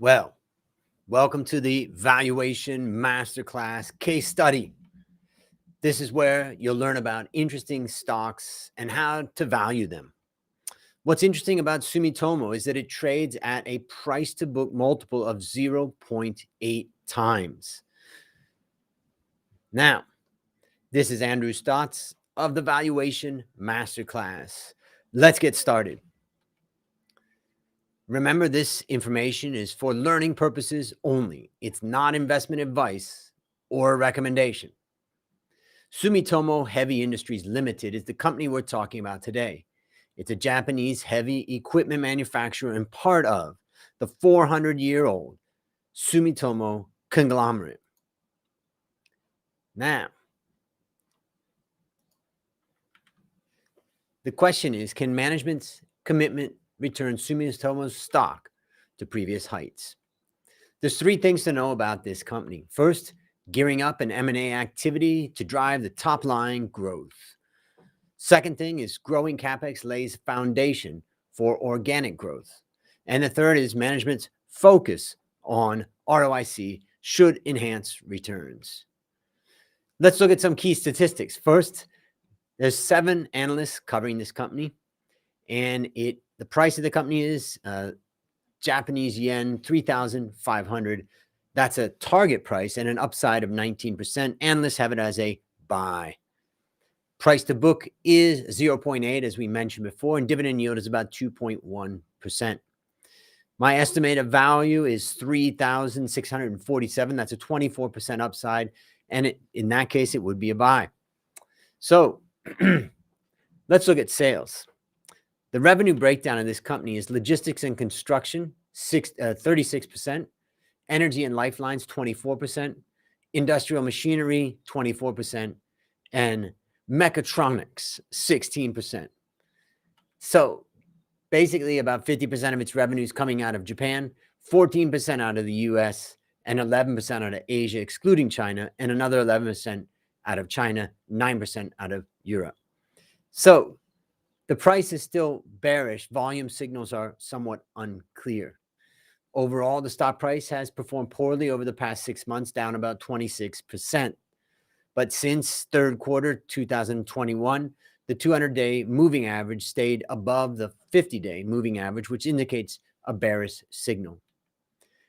Well, welcome to the Valuation Master Class case study. This is where you'll learn about interesting stocks and how to value them. What's interesting about Sumitomo is that it trades at a price to book multiple of 0.8 times. Now, this is Andrew Stotz of the Valuation Master Class. Let's get started. Remember, this information is for learning purposes only. It's not investment advice or a recommendation. Sumitomo Heavy Industries Limited is the company we're talking about today. It's a Japanese heavy equipment manufacturer and part of the 400-year-old Sumitomo conglomerate. Now, the question is, can management's commitment return Sumitomo's stock to previous heights? There's three things to know about this company. First, gearing up in M&A activity to drive the top line growth. Second thing is growing Capex lays foundation for organic growth. And the third is management's focus on ROIC should enhance returns. Let's look at some key statistics. First, there's 7 analysts covering this company, and the price of the company is Japanese yen 3,500. That's a target price and an upside of 19%. Analysts have it as a buy. Price to book is 0.8, as we mentioned before, and dividend yield is about 2.1%. My estimated value is 3,647. That's a 24% upside, and in that case, it would be a buy. So let's look at sales. The revenue breakdown of this company is logistics and construction, 36%, energy and lifelines, 24%, industrial machinery, 24%, and mechatronics, 16%. So basically about 50% of its revenue is coming out of Japan, 14% out of the US, and 11% out of Asia, excluding China, and another 11% out of China, 9% out of Europe. So the price is still bearish. Volume signals are somewhat unclear. Overall, the stock price has performed poorly over the past 6 months, down about 26%. But since third quarter 2021, the 200-day moving average stayed above the 50-day moving average, which indicates a bearish signal.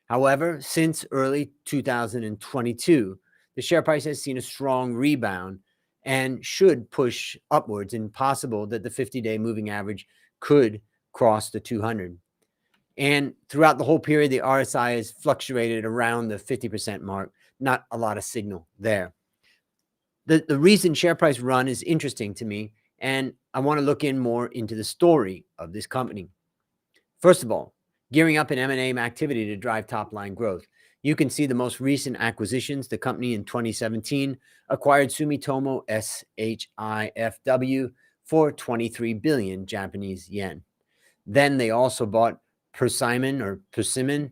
However, since early 2022, the share price has seen a strong rebound and should push upwards, and possible that the 50-day moving average could cross the 200. And throughout the whole period, the RSI has fluctuated around the 50% mark. Not a lot of signal there. The recent share price run is interesting to me, and I want to look in more into the story of this company. First of all, gearing up in M&A activity to drive top-line growth. You can see the most recent acquisitions. The company in 2017 acquired Sumitomo SHIFW for 23 billion Japanese yen. Then they also bought Persimmon,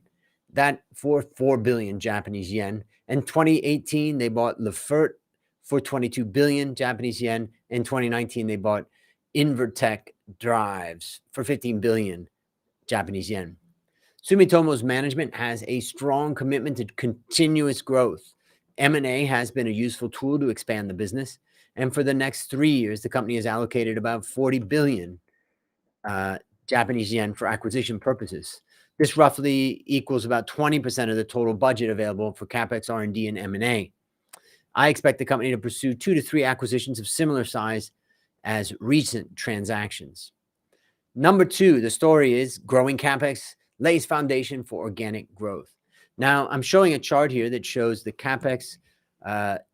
that for 4 billion Japanese yen. In 2018, they bought Lefert for 22 billion Japanese yen. In 2019, they bought Invertech Drives for 15 billion Japanese yen. Sumitomo's management has a strong commitment to continuous growth. M&A has been a useful tool to expand the business. And for the next 3 years, the company has allocated about 40 billion Japanese yen for acquisition purposes. This roughly equals about 20% of the total budget available for Capex, R&D, and M&A. I expect the company to pursue 2 to 3 acquisitions of similar size as recent transactions. Number 2, the story is growing Capex lays foundation for organic growth. Now, I'm showing a chart here that shows the Capex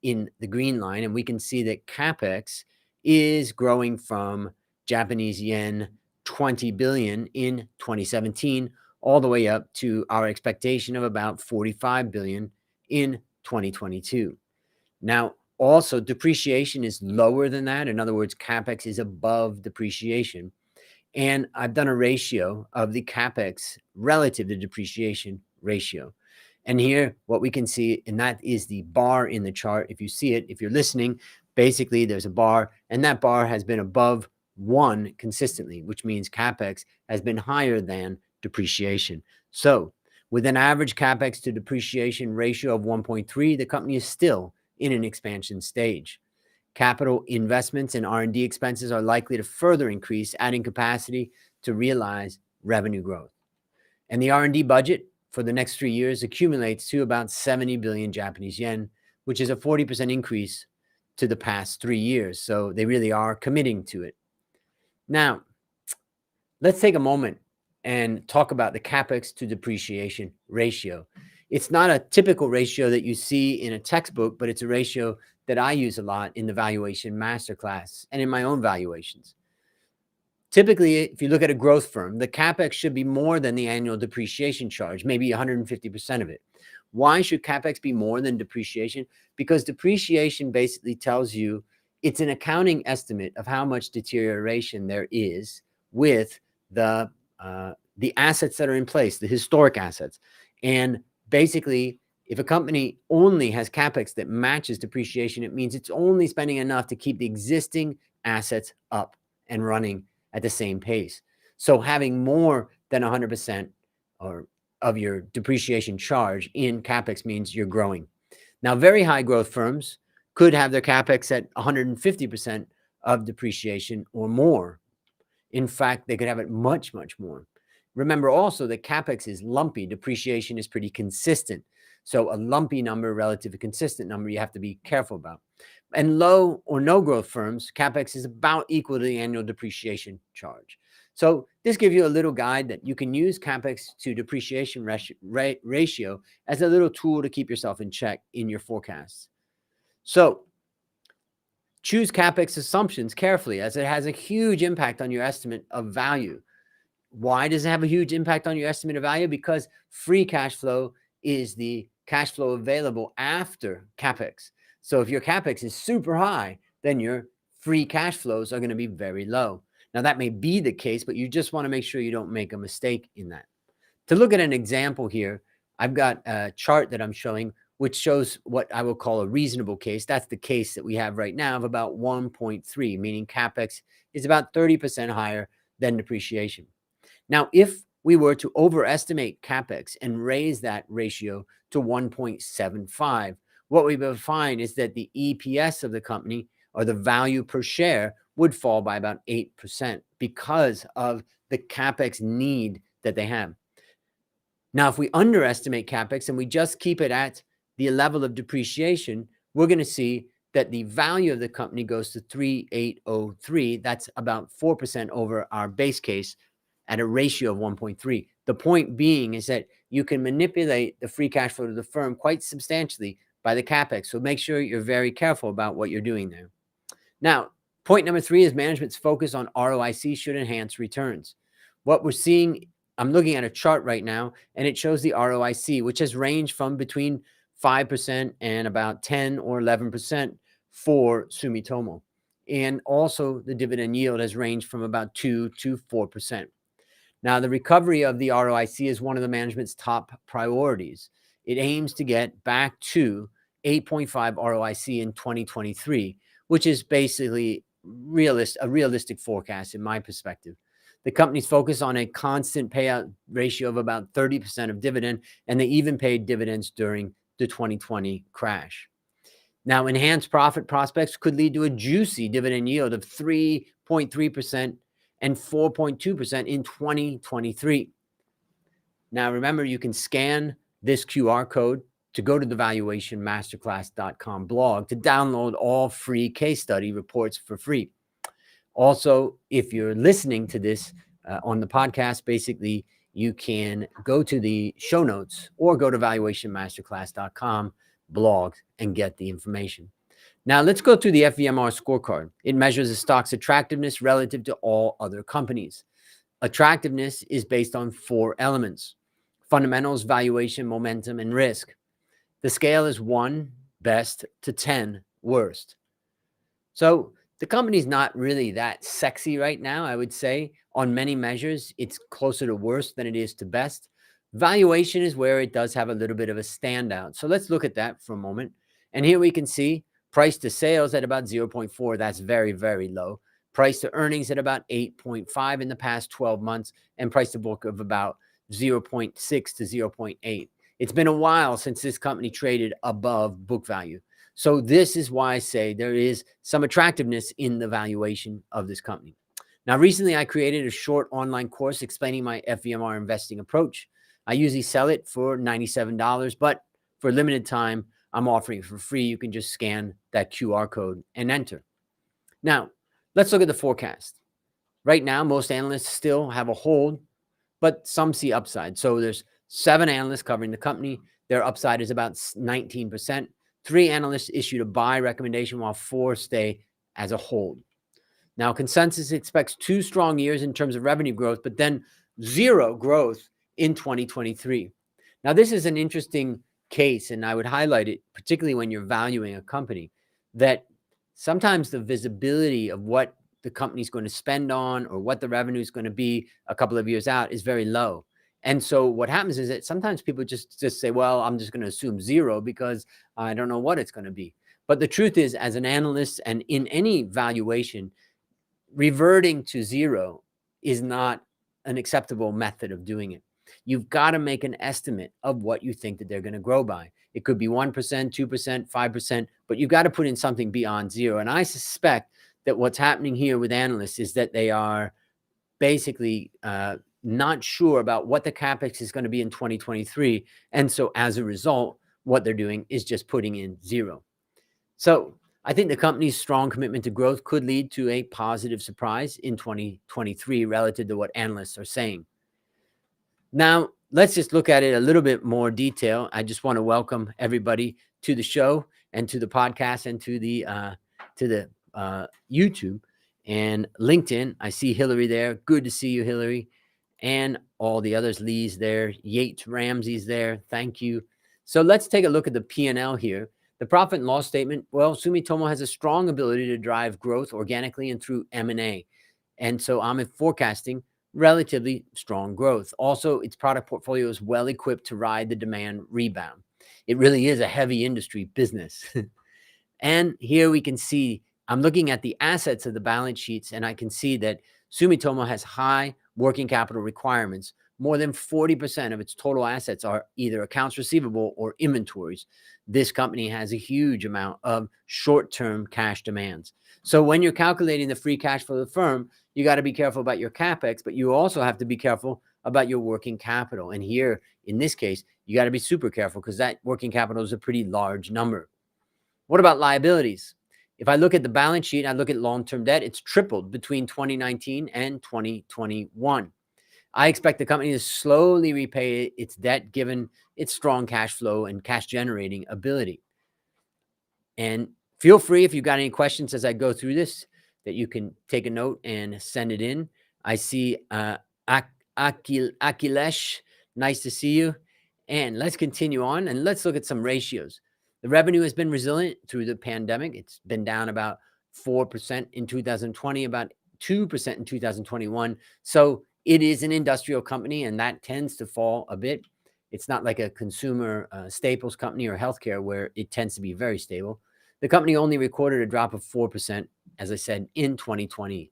in the green line, and we can see that Capex is growing from Japanese yen 20 billion in 2017 all the way up to our expectation of about 45 billion in 2022. Now, also, depreciation is lower than that. In other words, Capex is above depreciation. And I've done a ratio of the Capex relative to depreciation ratio. And here, what we can see, and that is the bar in the chart. If you see it, if you're listening, basically there's a bar, and that bar has been above 1 consistently, which means Capex has been higher than depreciation. So With an average Capex to depreciation ratio of 1.3, the company is still in an expansion stage. Capital investments and R&D expenses are likely to further increase, adding capacity to realize revenue growth. And the R&D budget for the next 3 years accumulates to about 70 billion Japanese yen, which is a 40% increase to the past 3 years. So they really are committing to it. Now, let's take a moment and talk about the Capex to depreciation ratio. It's not a typical ratio that you see in a textbook, but it's a ratio that I use a lot in the Valuation Master Class and in my own valuations. Typically, if you look at a growth firm, the Capex should be more than the annual depreciation charge, maybe 150% of it. Why should Capex be more than depreciation? Because depreciation basically tells you it's an accounting estimate of how much deterioration there is with the assets that are in place, the historic assets. And basically, if a company only has Capex that matches depreciation, it means it's only spending enough to keep the existing assets up and running at the same pace. So having more than 100% of your depreciation charge in Capex means you're growing. Now, very high growth firms could have their Capex at 150% of depreciation or more. In fact, they could have it much, much more. Remember also that Capex is lumpy. Depreciation is pretty consistent. So a lumpy number relative to a consistent number, you have to be careful about. And low or no growth firms, Capex is about equal to the annual depreciation charge. So this gives you a little guide that you can use Capex to depreciation ratio as a little tool to keep yourself in check in your forecasts. So choose Capex assumptions carefully, as it has a huge impact on your estimate of value. Why does it have a huge impact on your estimate of value? Because free cash flow is the cash flow available after Capex. So if your Capex is super high, then your free cash flows are going to be very low. Now, that may be the case, but you just want to make sure you don't make a mistake in that. To look at an example here, I've got a chart that I'm showing, which shows what I will call a reasonable case. That's the case that we have right now of about 1.3, meaning Capex is about 30% higher than depreciation. Now, if we were to overestimate Capex and raise that ratio to 1.75, what we would find is that the EPS of the company, or the value per share, would fall by about 8% because of the Capex need that they have. Now, if we underestimate Capex and we just keep it at the level of depreciation, we're going to see that the value of the company goes to 3,803. That's about 4% over our base case at a ratio of 1.3. The point being is that you can manipulate the free cash flow to the firm quite substantially by the Capex. So make sure you're very careful about what you're doing there. Now, point number 3 is management's focus on ROIC should enhance returns. What we're seeing, I'm looking at a chart right now, and it shows the ROIC, which has ranged from between 5% and about 10 or 11% for Sumitomo. And also the dividend yield has ranged from about 2 to 4%. Now, the recovery of the ROIC is one of the management's top priorities. It aims to get back to 8.5 ROIC in 2023, which is basically a realistic forecast in my perspective. The company's focused on a constant payout ratio of about 30% of dividend, and they even paid dividends during the 2020 crash. Now, enhanced profit prospects could lead to a juicy dividend yield of 3.3% and 4.2% in 2023. Now, remember, you can scan this QR code to go to the valuationmasterclass.com blog to download all free case study reports for free. Also, if you're listening to this on the podcast, basically, you can go to the show notes or go to valuationmasterclass.com blog and get the information. Now, let's go through the FVMR scorecard. It measures a stock's attractiveness relative to all other companies. Attractiveness is based on 4 elements: fundamentals, valuation, momentum, and risk. The scale is 1, best, to 10, worst. So the company's not really that sexy right now, I would say. On many measures, it's closer to worst than it is to best. Valuation is where it does have a little bit of a standout. So let's look at that for a moment. And here we can see price to sales at about 0.4. That's very, very low. Price to earnings at about 8.5 in the past 12 months, and price to book of about 0.6 to 0.8. It's been a while since this company traded above book value. So this is why I say there is some attractiveness in the valuation of this company. Now, recently I created a short online course explaining my FVMR investing approach. I usually sell it for $97, but for a limited time, I'm offering it for free. You can just scan that QR code and enter. Now, let's look at the forecast. Right now, most analysts still have a hold, but some see upside. So there's 7 analysts covering the company. Their upside is about 19%. 3 analysts issued a buy recommendation while 4 stay as a hold. Now, consensus expects 2 strong years in terms of revenue growth, but then 0 growth in 2023. Now, this is an interesting case, and I would highlight it, particularly when you're valuing a company, that sometimes the visibility of what the company's going to spend on or what the revenue is going to be a couple of years out is very low. And so what happens is that sometimes people just say, well, I'm just going to assume 0 because I don't know what it's going to be. But the truth is, as an analyst and in any valuation, reverting to 0 is not an acceptable method of doing it. You've got to make an estimate of what you think that they're going to grow by. It could be 1%, 2%, 5%, but you've got to put in something beyond 0. And I suspect that what's happening here with analysts is that they are basically not sure about what the Capex is going to be in 2023. And so as a result, what they're doing is just putting in 0. So I think the company's strong commitment to growth could lead to a positive surprise in 2023 relative to what analysts are saying. Now, let's just look at it a little bit more detail. I just want to welcome everybody to the show and to the podcast and to the YouTube and LinkedIn. I see Hillary there. Good to see you, Hillary. And all the others, Lee's there, Yates, Ramsey's there. Thank you. So let's take a look at the P&L here. The profit and loss statement, well, Sumitomo has a strong ability to drive growth organically and through M&A. And so I'm forecasting relatively strong growth. Also, its product portfolio is well equipped to ride the demand rebound. It really is a heavy industry business. And here we can see, I'm looking at the assets of the balance sheets, and I can see that Sumitomo has high working capital requirements. More than 40% of its total assets are either accounts receivable or inventories. This company has a huge amount of short-term cash demands. So when you're calculating the free cash flow of the firm, you got to be careful about your Capex, but you also have to be careful about your working capital. And here, in this case, you got to be super careful because that working capital is a pretty large number. What about liabilities? If I look at the balance sheet, I look at long-term debt, it's tripled between 2019 and 2021. I expect the company to slowly repay its debt given its strong cash flow and cash generating ability. And feel free, if you've got any questions as I go through this, that you can take a note and send it in. I see Akilesh, nice to see you. And let's continue on and let's look at some ratios. The revenue has been resilient through the pandemic. It's been down about 4% in 2020, about 2% in 2021. So it is an industrial company, and that tends to fall a bit. It's not like a consumer staples company or healthcare where it tends to be very stable. The company only recorded a drop of 4%, as I said, in 2020.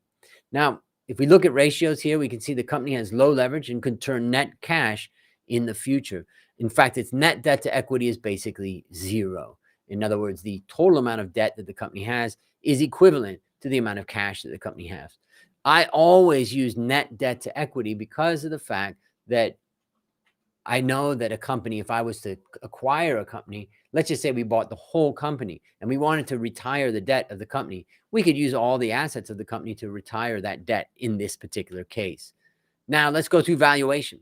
Now, if we look at ratios here, we can see the company has low leverage and could turn net cash in the future. In fact, its net debt to equity is basically 0. In other words, the total amount of debt that the company has is equivalent to the amount of cash that the company has. I always use net debt to equity because of the fact that I know that a company, if I was to acquire a company, let's just say we bought the whole company and we wanted to retire the debt of the company, we could use all the assets of the company to retire that debt in this particular case. Now, let's go through valuation.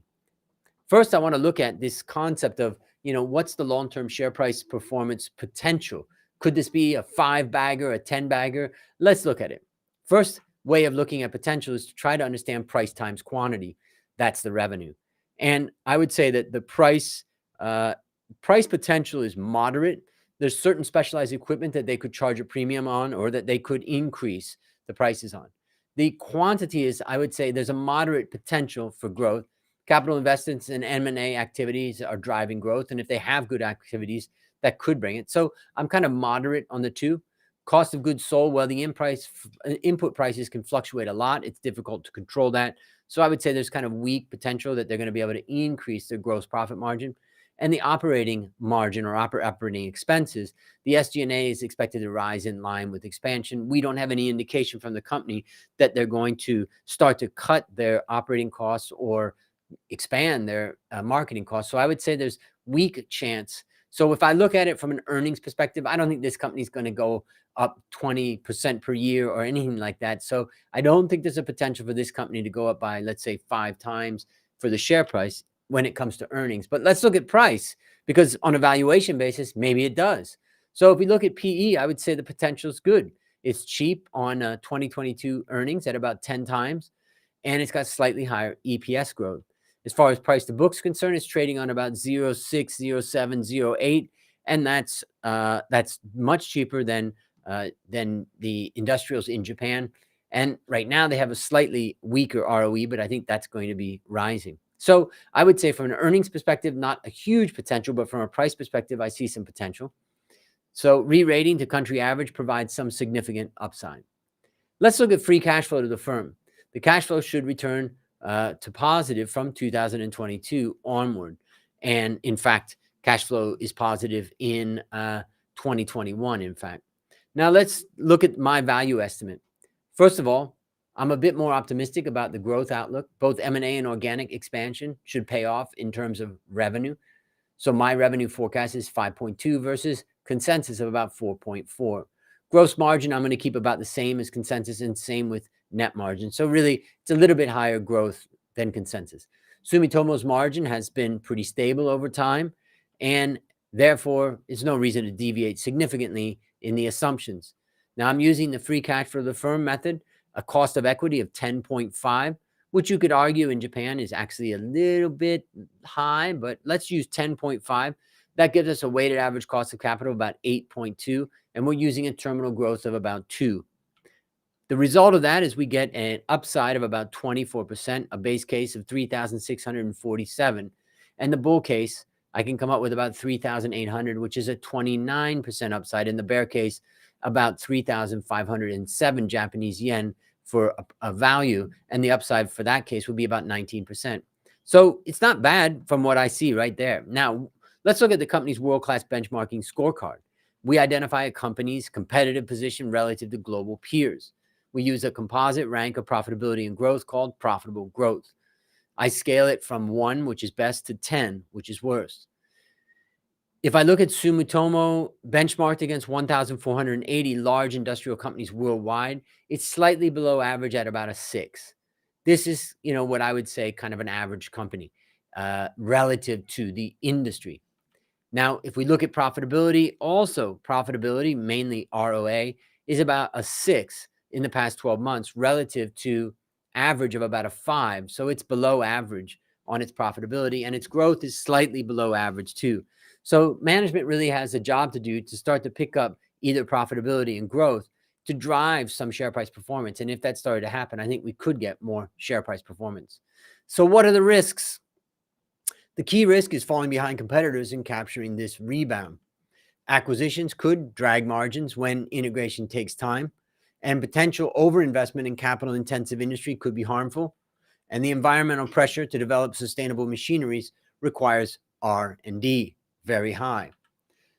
First, I want to look at this concept of, what's the long-term share price performance potential? Could this be a 5-bagger, a 10-bagger? Let's look at it. First way of looking at potential is to try to understand price times quantity. That's the revenue. And I would say that the price potential is moderate. There's certain specialized equipment that they could charge a premium on or that they could increase the prices on. The quantity is, I would say, there's a moderate potential for growth. Capital investments and M&A activities are driving growth. And if they have good activities, that could bring it. So I'm kind of moderate on the two. Cost of goods sold, well, the input prices can fluctuate a lot. It's difficult to control that. So I would say there's kind of weak potential that they're going to be able to increase their gross profit margin. And the operating margin or operating expenses, the SG&A is expected to rise in line with expansion. We don't have any indication from the company that they're going to start to cut their operating costs or expand their marketing costs. So I would say there's weak chance. So if I look at it from an earnings perspective, I don't think this company is going to go up 20% per year or anything like that. So I don't think there's a potential for this company to go up by, let's say, 5 times for the share price when it comes to earnings. But let's look at price, because on a valuation basis, maybe it does. So if we look at PE, I would say the potential is good. It's cheap on 2022 earnings at about 10 times, and it's got slightly higher EPS growth. As far as price to book's concerned, it's trading on about 0.6, 0.7, 0.8, and that's much cheaper than the industrials in Japan. And right now they have a slightly weaker ROE, but I think that's going to be rising. So I would say from an earnings perspective, not a huge potential, but from a price perspective, I see some potential. So re-rating to country average provides some significant upside. Let's look at free cash flow to the firm. The cash flow should return to positive from 2022 onward. And in fact, cash flow is positive in 2021, in fact. Now let's look at my value estimate. First of all, I'm a bit more optimistic about the growth outlook. Both M&A and organic expansion should pay off in terms of revenue. So my revenue forecast is 5.2 versus consensus of about 4.4. Gross margin, I'm going to keep about the same as consensus, and same with net margin. So really, it's a little bit higher growth than consensus. Sumitomo's margin has been pretty stable over time, and therefore, there's no reason to deviate significantly in the assumptions. Now, I'm using the free cash flow of the firm method, a cost of equity of 10.5, which you could argue in Japan is actually a little bit high, but let's use 10.5. That gives us a weighted average cost of capital of about 8.2, and we're using a terminal growth of about 2. The result of that is we get an upside of about 24%, a base case of 3,647, and the bull case, I can come up with about 3,800, which is a 29% upside. In the bear case, about 3,507 Japanese yen for a value, and the upside for that case would be about 19%. So it's not bad from what I see right there. Now, let's look at the company's world-class benchmarking scorecard. We identify a company's competitive position relative to global peers. We use a composite rank of profitability and growth called profitable growth. I scale it from 1, which is best, to 10, which is worst. If I look at Sumitomo benchmarked against 1,480 large industrial companies worldwide, it's slightly below average at about a 6. This is, what I would say kind of an average company relative to the industry. Now, if we look at profitability, also profitability, mainly ROA, is about a 6 in the past 12 months relative to average of about a 5. So it's below average on its profitability, and its growth is slightly below average too. So management really has a job to do to start to pick up either profitability and growth to drive some share price performance. And if that started to happen, I think we could get more share price performance. So what are the risks? The key risk is falling behind competitors and capturing this rebound. Acquisitions could drag margins when integration takes time, and potential overinvestment in capital-intensive industry could be harmful. And the environmental pressure to develop sustainable machineries requires R&D, very high.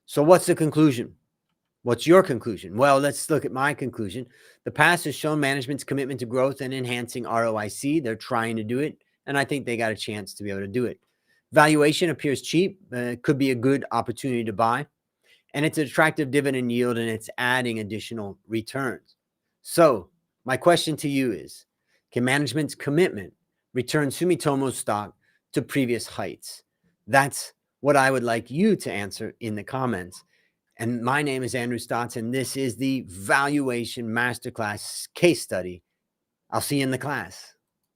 So what's the conclusion? What's your conclusion? Well, let's look at my conclusion. The past has shown management's commitment to growth and enhancing ROIC. They're trying to do it, and I think they got a chance to be able to do it. Valuation appears cheap. Could be a good opportunity to buy. And it's an attractive dividend yield, and it's adding additional returns. So my question to you is, can management's commitment return Sumitomo's stock to previous heights? That's what I would like you to answer in the comments. And my name is Andrew Stotz, and this is the Valuation Masterclass case study. I'll see you in the class.